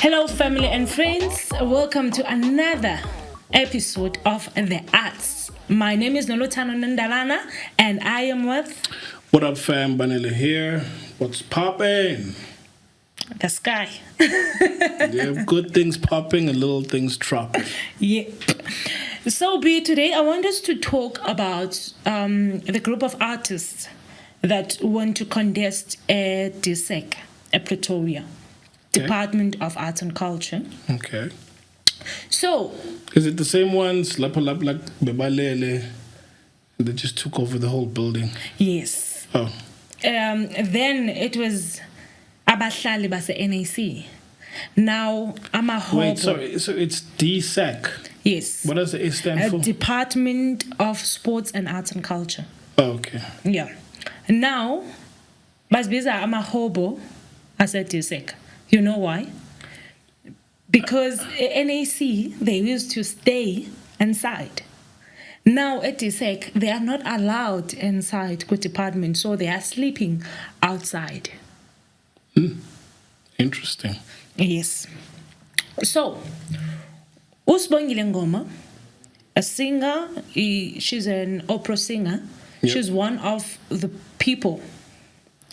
Hello, family and friends. Welcome to another episode of The Arts. My name is Noluthando Nondalana, and I am with... What up, fam? Banele here. What's popping? The sky. Yeah, good things popping and little things dropping. Yep. So, B, today I want us to talk about the group of artists that want to contest a DASC, a Pretoria. Department of Arts and Culture. Okay. So, is it the same ones, Lapel, like Banele, they just took over the whole building? Yes. Oh. Then it was Abahlali base NAC. Now Amahobo. Wait, sorry. So it's DASC. Yes. What does the A stand for? Department of Sports and Arts and Culture. Oh, okay. Yeah. Now, Basbiza Amahobo as a DASC. You know why? Because NAC, they used to stay inside. Now at DASC, they are not allowed inside the department, so they are sleeping outside. Interesting. Yes. So, Sibogile Mngoma, a singer, she's an opera singer. Yep. She's one of the people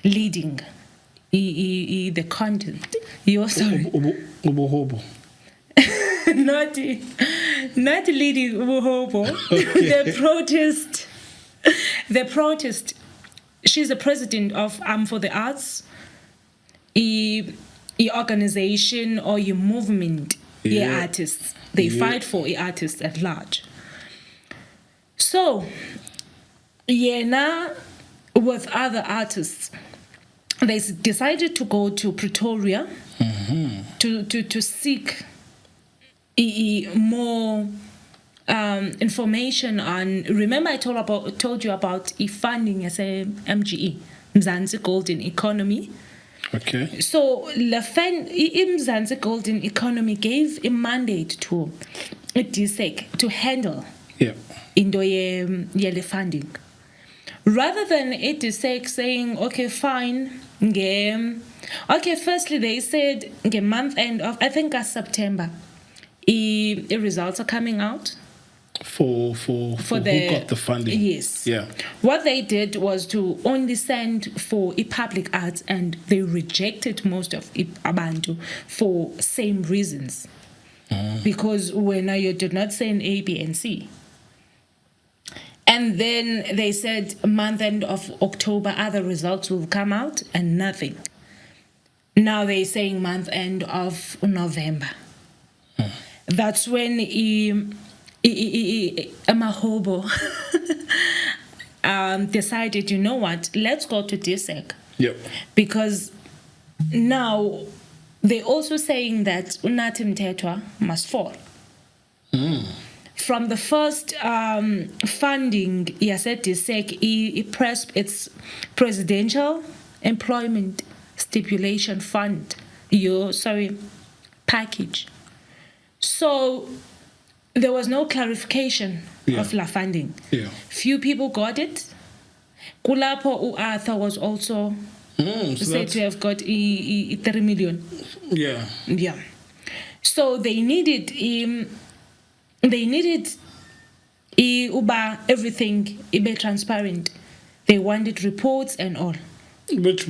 leading the content. You're sorry. Ubohobo. not leading Ubohobo. Okay. The protest. She's the president of for the Arts. A organization or a movement. Yeah. Artists. They fight for artists at large. So, now with other artists, they decided to go to Pretoria to seek more information on. Remember, I told you about funding as a Mngqi, Mzansi Golden Economy. Okay. So, Mzansi Golden Economy gave a mandate to DASC to handle into the funding. Rather than DASC saying, okay, fine, firstly they said month end of, I think September, the results are coming out. For who got the funding. Yes. Yeah. What they did was to only send for public arts, and they rejected most of Abantu for same reasons. Because when you did not send A, B, and C. And then they said month end of October, other results will come out, and nothing. Now they're saying month end of November. That's when Amahobo decided, you know what, let's go to DASC. Yep. Because now they're also saying that Unathi Mthethwa must fall. From the first funding, DASC, its presidential employment stipulation fund, package. So there was no clarification of la funding. Yeah. Few people got it. Kulapo Arthur was also said to have got 3 million. Yeah. Yeah. So they needed everything be transparent. They wanted reports and all. Which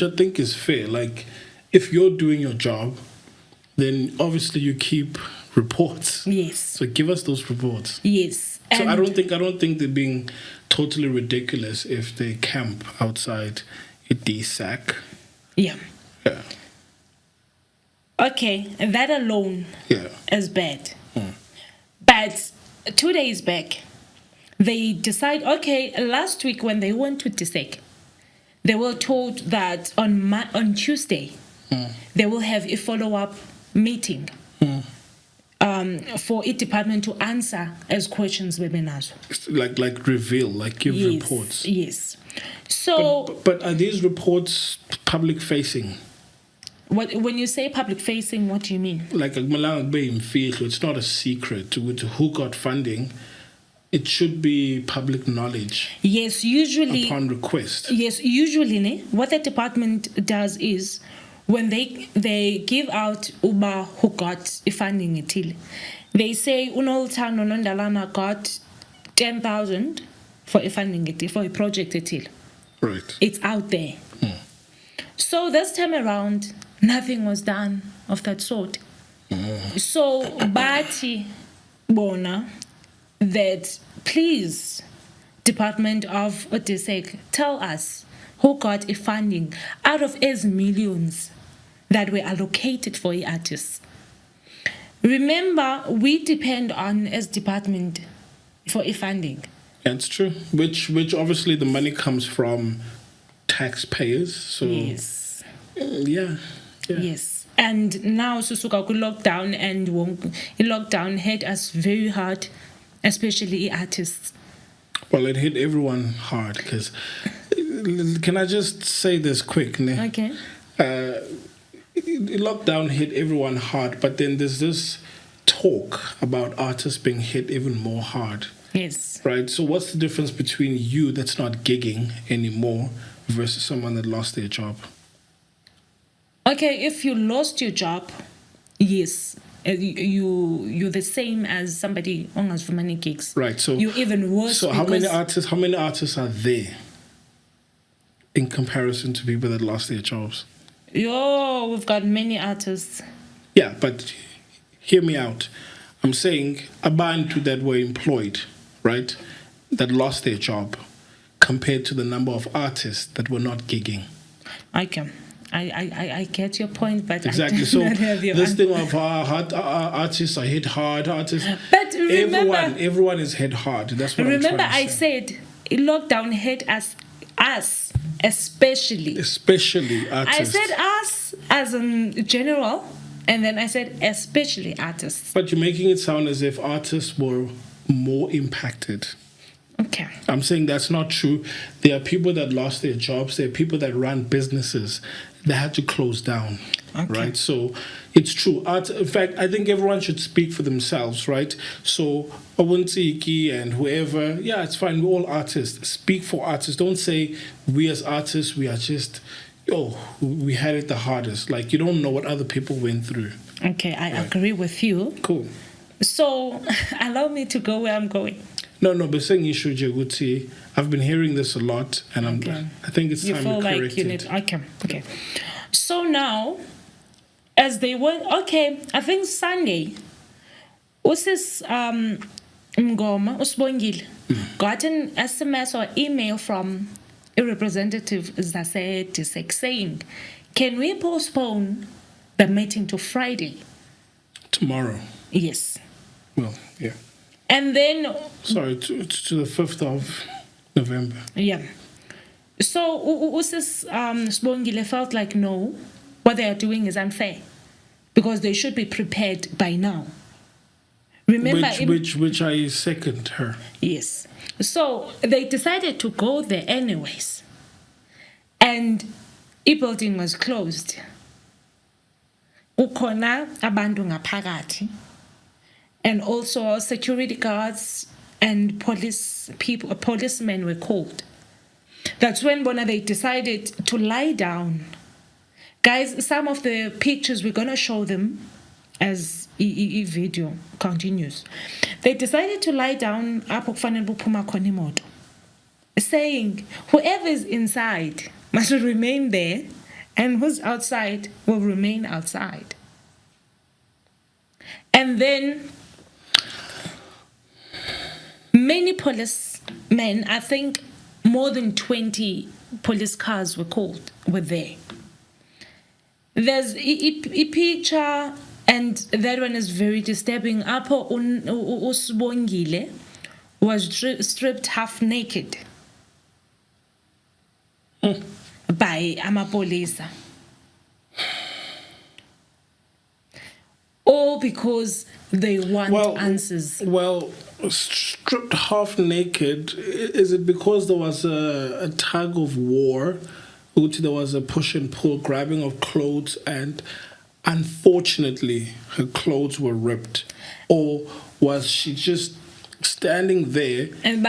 I think is fair. Like, if you're doing your job, then obviously you keep reports. Yes. So give us those reports. Yes. So I don't think they're being totally ridiculous if they camp outside a DASC. Yeah. Yeah. Okay, that alone is bad. But 2 days back, they decide, last week when they went to DASC, they were told that on Tuesday, they will have a follow-up meeting for each department to answer as questions webenazo. Like reveal, like give reports. Yes. So, but are these reports public-facing? When you say public-facing, what do you mean? Like it's not a secret to who got funding. It should be public knowledge. Yes, usually upon request. Yes, usually what the department does is when they give out uba who got funding ethile, they say Noluthando Nondalana got 10,000 for a funding ethile, for a project ethile. Right. It's out there. So this time around, nothing was done of that sort. So Bati Bona, that please, Department of DASC, tell us who got a funding out of as millions that were allocated for artists. Remember, we depend on as department for a funding. That's true. Which obviously the money comes from taxpayers. So Yes. Yeah. Yes. And now Susuka could lockdown, and lockdown hit us very hard, especially artists. Well, it hit everyone hard because. Can I just say this quick? Ne? Okay. Lockdown hit everyone hard, but then there's this talk about artists being hit even more hard. Yes. Right? So what's the difference between you that's not gigging anymore versus someone that lost their job? Okay, if you lost your job, yes, you're the same as somebody on as for many gigs. Right. So you're even worse. So how many artists are there in comparison to people that lost their jobs? We've got many artists. Yeah, but hear me out. I'm saying abantu that were employed, right, that lost their job, compared to the number of artists that were not gigging. I get your point, but exactly. I do So not have your this thing of artists are hit hard, artists. But remember, everyone is hit hard. That's what remember I'm trying to say. I said lockdown hit us especially artists. I said us as in general, and then I said especially artists. But you're making it sound as if artists were more impacted. Okay. I'm saying that's not true. There are people that lost their jobs. There are people that run businesses that had to close down. Okay. Right? So it's true. In fact, I think everyone should speak for themselves, right? So Mngqi and whoever, yeah, it's fine. We're all artists. Speak for artists. Don't say we as artists, we are just, we had it the hardest. Like, you don't know what other people went through. Okay, I agree with you. Cool. So allow me to go where I'm going. No, but saying issue Jaguti, I've been hearing this a lot, and I think it's time to correct it. Okay. So now, as they went, I think Sunday, Usis Mngoma, Sibogile, got an SMS or email from a representative DASC saying, can we postpone the meeting to Friday? Tomorrow? Yes. Well, yeah. And then... Sorry, to the 5th of November. Yeah. So, Usis Sibogile felt like, no, what they are doing is unfair. Because they should be prepared by now. Remember... Which I second her. Yes. So, they decided to go there anyways. And e-building was closed. Ukhona abantu ngaphakathi. And also security guards and policemen were called. That's when they decided to lie down. Guys, some of the pictures we're going to show them as video continues. They decided to lie down saying whoever is inside must remain there and who's outside will remain outside. And then many policemen, I think more than 20 police cars were there. There's a picture, and that one is very disturbing. Apo Sibogile was stripped half naked by amapolisa. All because they want answers. Well, stripped half naked, is it because there was a tug of war? There was a push and pull, grabbing of clothes, and unfortunately her clothes were ripped? Or was she just standing there and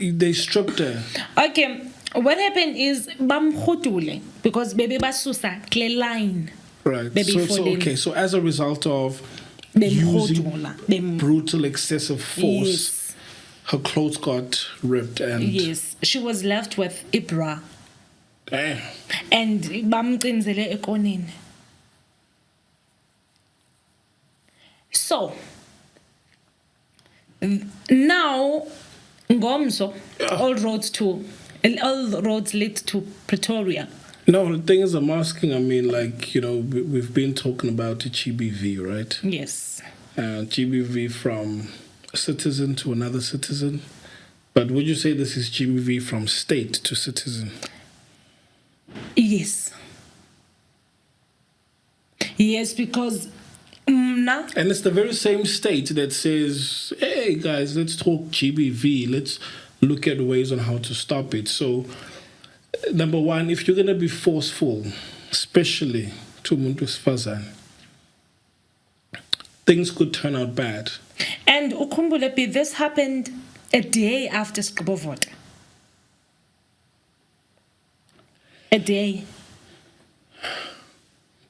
they stripped her? Okay, What happened is bamkhudule because baby basusa kle line. Right. Baby So as a result of Bemkhudula, using brutal, excessive force, yes, her clothes got ripped and yes, she was left with Ibra. Damn. And bamcimzele ekoneni. So now Ngomso, all roads lead to Pretoria. No, the thing is, I'm asking, I mean, like, we've been talking about the GBV, right? Yes. GBV from a citizen to another citizen. But would you say this is GBV from state to citizen? Yes. Yes, because and it's the very same state that says, hey, guys, let's talk GBV. Let's look at ways on how to stop it. So, number one, if you're going to be forceful, especially to umuntu wesifazane, things could turn out bad. And ukhumbule, this happened a day after Skibovot. A day.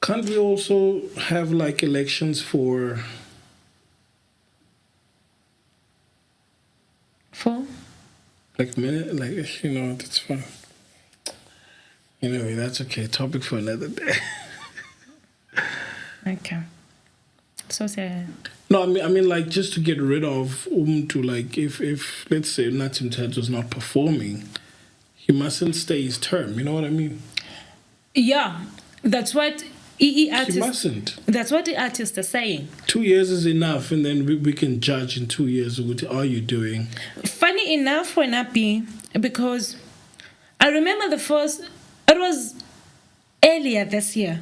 Can't we also have like elections for like minute, like that's fine. Anyway, that's okay. Topic for another day. Okay. So sad. No, I mean, like, just to get rid of like, if let's say Noluthando was not performing, he mustn't stay his term. You know what I mean? Yeah, that's what artists. He mustn't. That's what the artists are saying. 2 years is enough, and then we can judge in 2 years what are you doing. Funny enough, when I be because I remember it was earlier this year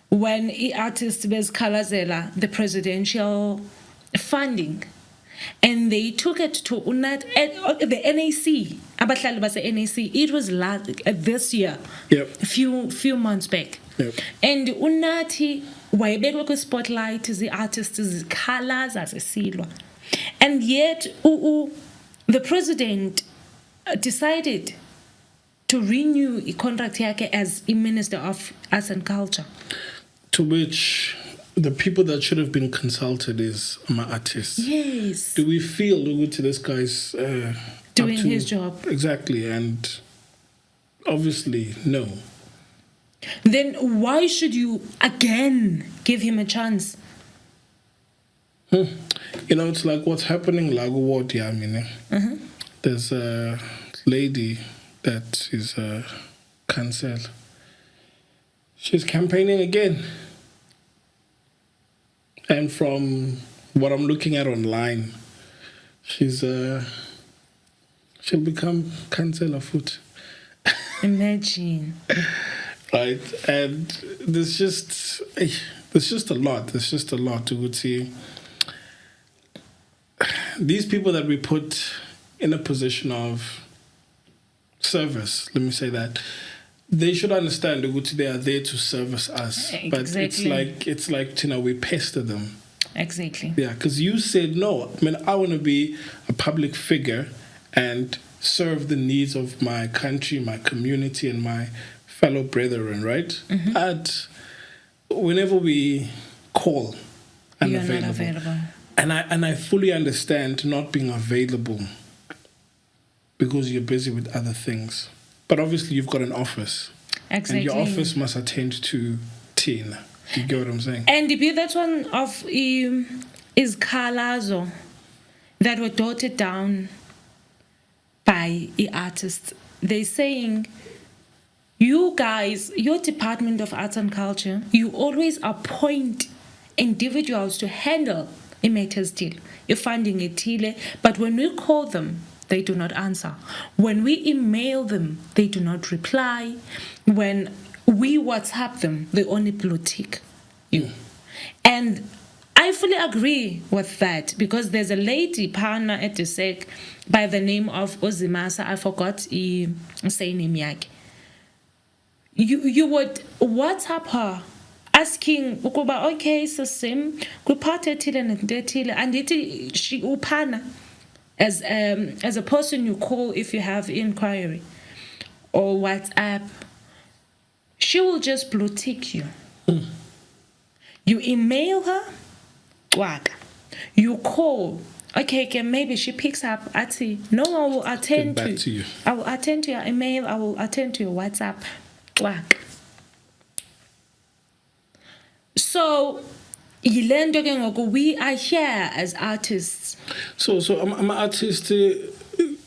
when the artists was Kalazela the presidential funding, and they took it to the NAC. Abahlali base NAC. It was this year. Yep. Few months back. Yep. And unathi wayebekwe ku spotlight the artists colors as a silwa. And yet the president decided to renew the contract yake as a Minister of Arts and Culture. To which the people that should have been consulted is my artists. Yes. Do we feel this guy's doing his job? Exactly, and obviously no. Then why should you again give him a chance? It's like what's happening like what there's a lady that is cancelled. She's campaigning again. And from what I'm looking at online, she'll become Chancellor foot. Imagine. Right, and there's just a lot. There's just a lot to see. These people that we put in a position of service, let me say that, they should understand that they are there to service us. But it's like we pester them. Exactly. Yeah, because you said no. I mean, I want to be a public figure and serve the needs of my country, my community, and my fellow brethren, right? Mm-hmm. But whenever we call, you're not available. And I fully understand not being available because you're busy with other things. But obviously you've got an office. Exactly. And your office must attend to teen. You get what I'm saying? And that's one of is Khalazo that were jotted down by the artists. They're saying, you guys, your Department of Arts and Culture, you always appoint individuals to handle a matters deal. You're funding a tile, but when we call them, they do not answer. When we email them, they do not reply. When we WhatsApp them, they only blue tick you. And I fully agree with that because there's a lady, partner at the DASC, by the name of Ozimasa. I forgot saying name yake. You would WhatsApp her asking ukuba okay sisim kuphathe thile nentethile andithi she uphana as a person you call if you have inquiry or WhatsApp, she will just blue tick you. You email her, waka. You call, okay, maybe she picks up. No, I will attend to you. I will attend to your email. I will attend to your WhatsApp, waka. So, we are here as artists. So I'm an artist.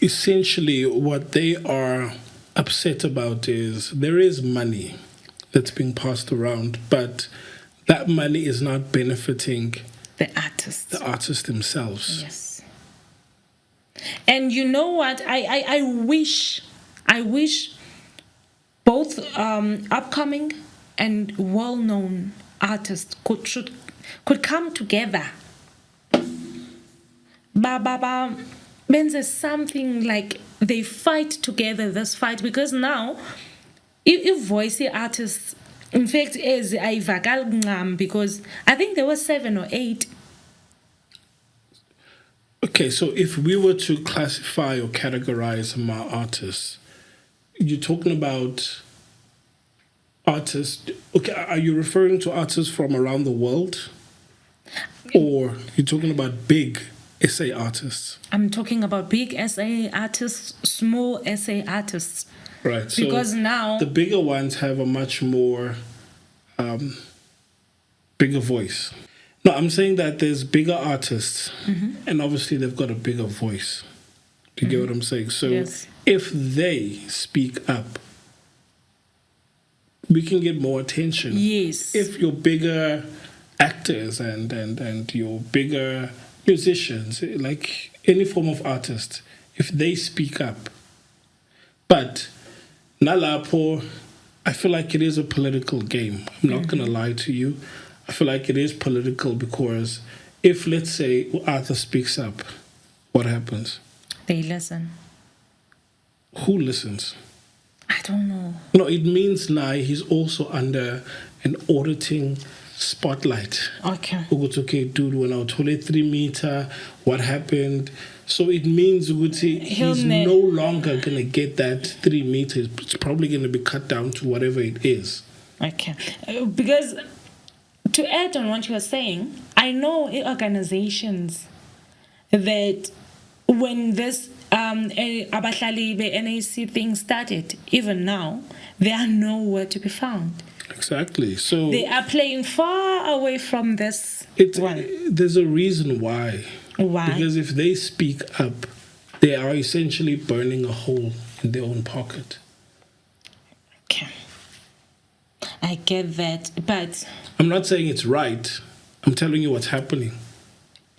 Essentially, what they are upset about is there is money that's being passed around, but that money is not benefiting the artists themselves. Yes. And you know what? I wish both upcoming and well-known artists could come together. Benze something like they fight together this fight, because now if voicey artists, in fact, is Mngqi, because I think there were 7 or 8. Okay, so if we were to classify or categorize my artists, you're talking about artists. Okay, are you referring to artists from around the world, or you're talking about big SA artists? I'm talking about big SA artists, small SA artists. Right. So because now the bigger ones have a much more bigger voice. No, I'm saying that there's bigger artists, and obviously they've got a bigger voice. Do you get what I'm saying? So yes. If they speak up, we can get more attention. Yes. If your bigger actors and your bigger musicians, like any form of artist, if they speak up. But nalapo, I feel like it is a political game. I'm not going to lie to you. I feel like it is political, because if, let's say, Arthur speaks up, what happens? They listen. Who listens? I don't know. No, it means now he's also under an auditing spotlight. Okay. Okay, dude, when I was 3 meter, what happened? So it means he's no longer going to get that 3 meters. It's probably going to be cut down to whatever it is. Okay. Because to add on what you were saying, I know organizations that when this Abahlali NAC thing started, even now, they are nowhere to be found. Exactly. So they are playing far away from this one. There's a reason why. Why? Because if they speak up, they are essentially burning a hole in their own pocket. Okay. I get that, but I'm not saying it's right. I'm telling you what's happening.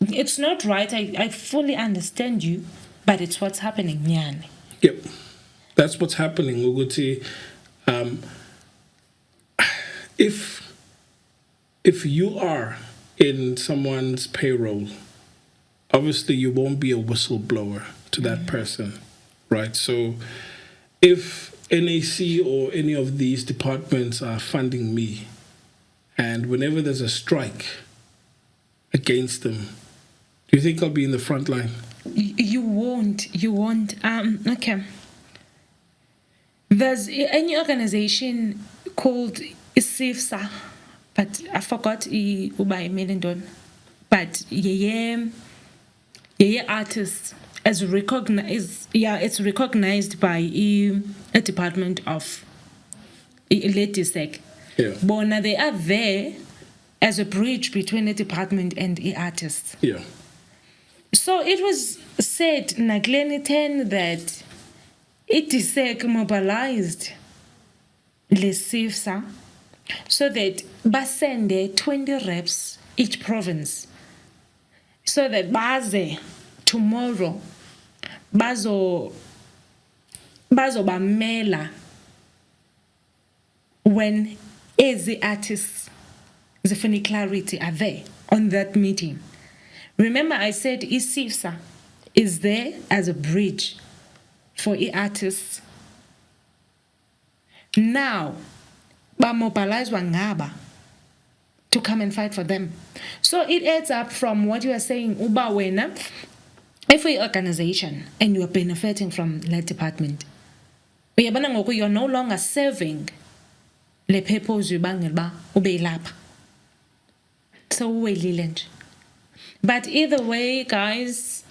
It's not right. I fully understand you, but it's what's happening, Nyani. Yep. That's what's happening, Uguti. If you are in someone's payroll, obviously you won't be a whistleblower to that person, right? So if NAC or any of these departments are funding me, and whenever there's a strike against them, do you think I'll be in the front line? You won't. Okay. There's any organization called ISIFSA, but I forgot Ubay Melendon. But yeah, artists as recognized. Yeah, it's recognized by a department of DASC. Yeah. Bona, they are there as a bridge between a department and the artists. Yeah. So it was said Nagleni 10 that DASC mobilized LeSIFSA so that basende 20 reps each province, so that baze tomorrow bazo bamela when the artists the funny clarity are there on that meeting. Remember, I said ISIFSA is there as a bridge for artists. Now, mobilize Wangaba to come and fight for them. So it adds up from what you are saying, Uba Wena, if you're an organization and you are benefiting from that department, uyabona ngoku you're no longer serving le purpose ubangela uba ube lapha. So uwelile nje. But either way, guys,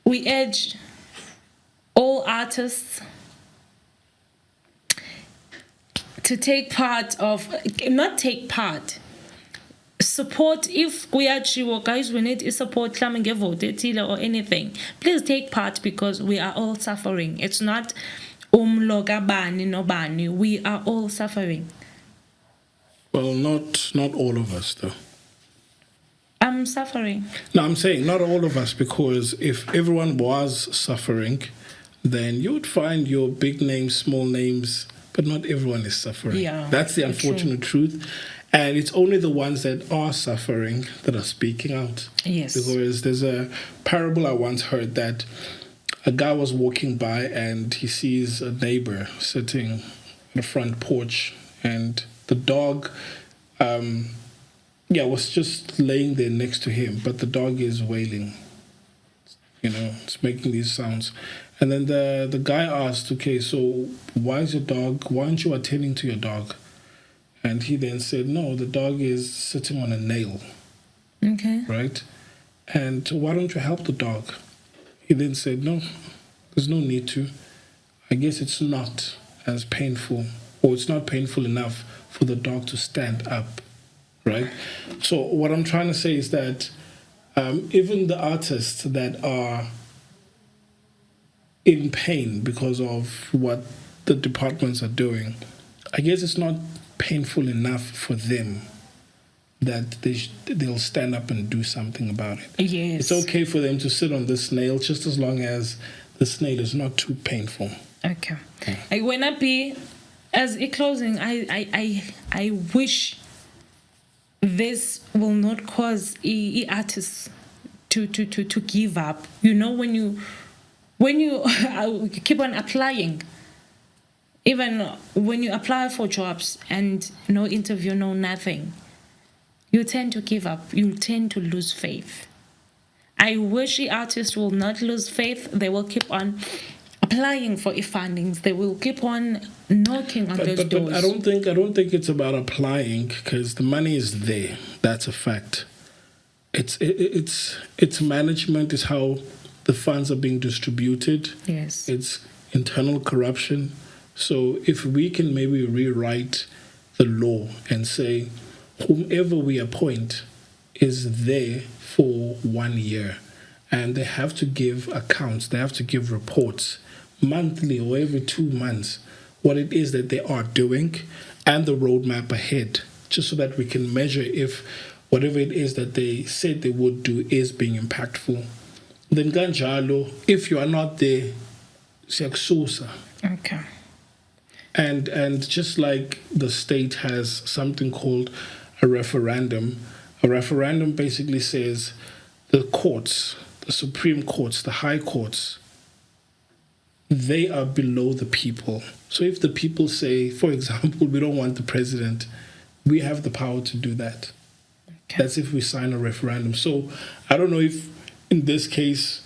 we urge all artists to support. If kuyachiwo, guys, we need support, vote or anything. Please take part, because we are all suffering. It's not umloga bani no bani. We are all suffering. Well, not all of us, though. I'm suffering. No, I'm saying not all of us, because if everyone was suffering, then you would find your big names, small names, but not everyone is suffering. Yeah, that's the unfortunate truth. And it's only the ones that are suffering that are speaking out. Yes. Because there's a parable I once heard that a guy was walking by and he sees a neighbor sitting on the front porch, and the dog was just laying there next to him, but the dog is wailing. It's making these sounds. And then the guy asked, okay, so why aren't you attending to your dog? And he then said, no, the dog is sitting on a nail. Okay. Right? And why don't you help the dog? He then said, no, there's no need to. I guess it's not as painful, or it's not painful enough for the dog to stand up. Right? So what I'm trying to say is that even the artists that are in pain because of what the departments are doing, I guess it's not painful enough for them that they'll stand up and do something about it. Yes. It's okay for them to sit on this nail, just as long as the snail is not too painful. Okay. When I be as a closing, I wish this will not cause artists to give up. When you keep on applying, even when you apply for jobs and no interview, no nothing, you tend to give up. You tend to lose faith. I wish the artists will not lose faith. They will keep on applying for fundings. They will keep on knocking on those doors. But I don't think it's about applying, because the money is there. That's a fact. It's management, is how the funds are being distributed. Yes. It's internal corruption. So if we can maybe rewrite the law and say whomever we appoint is there for 1 year, and they have to give accounts, they have to give reports monthly or every 2 months, what it is that they are doing and the roadmap ahead, just so that we can measure if whatever it is that they said they would do is being impactful. Then ganjalo, if you are not there, siyakususa. Okay. And just like the state has something called a referendum basically says the courts, the Supreme Courts, the high courts, they are below the people. So if the people say, for example, we don't want the president, we have the power to do that. Okay. That's if we sign a referendum. So I don't know if in this case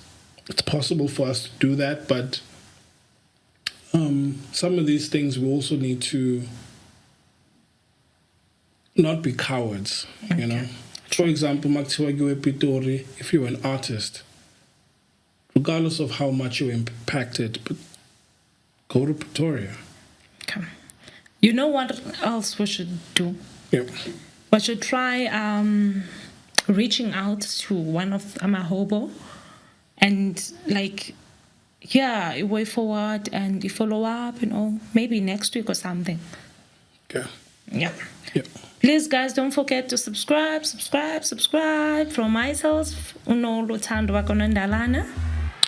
it's possible for us to do that, but some of these things we also need to not be cowards, okay. For example, if you're an artist, regardless of how much you're impacted, but go to Pretoria. Okay. You know what else we should do? Yep. We should try reaching out to one of Amahobo and a way forward and a follow up, maybe next week or something. Okay. Yeah. Yep. Please, guys, don't forget to subscribe. From myself, Noluthando Nondalana.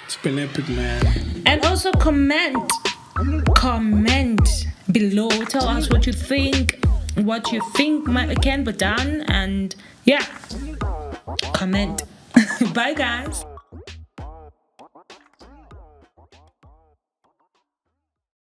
It's been epic, man. And also comment below. Tell us what you think can be done, and comment. Bye, guys.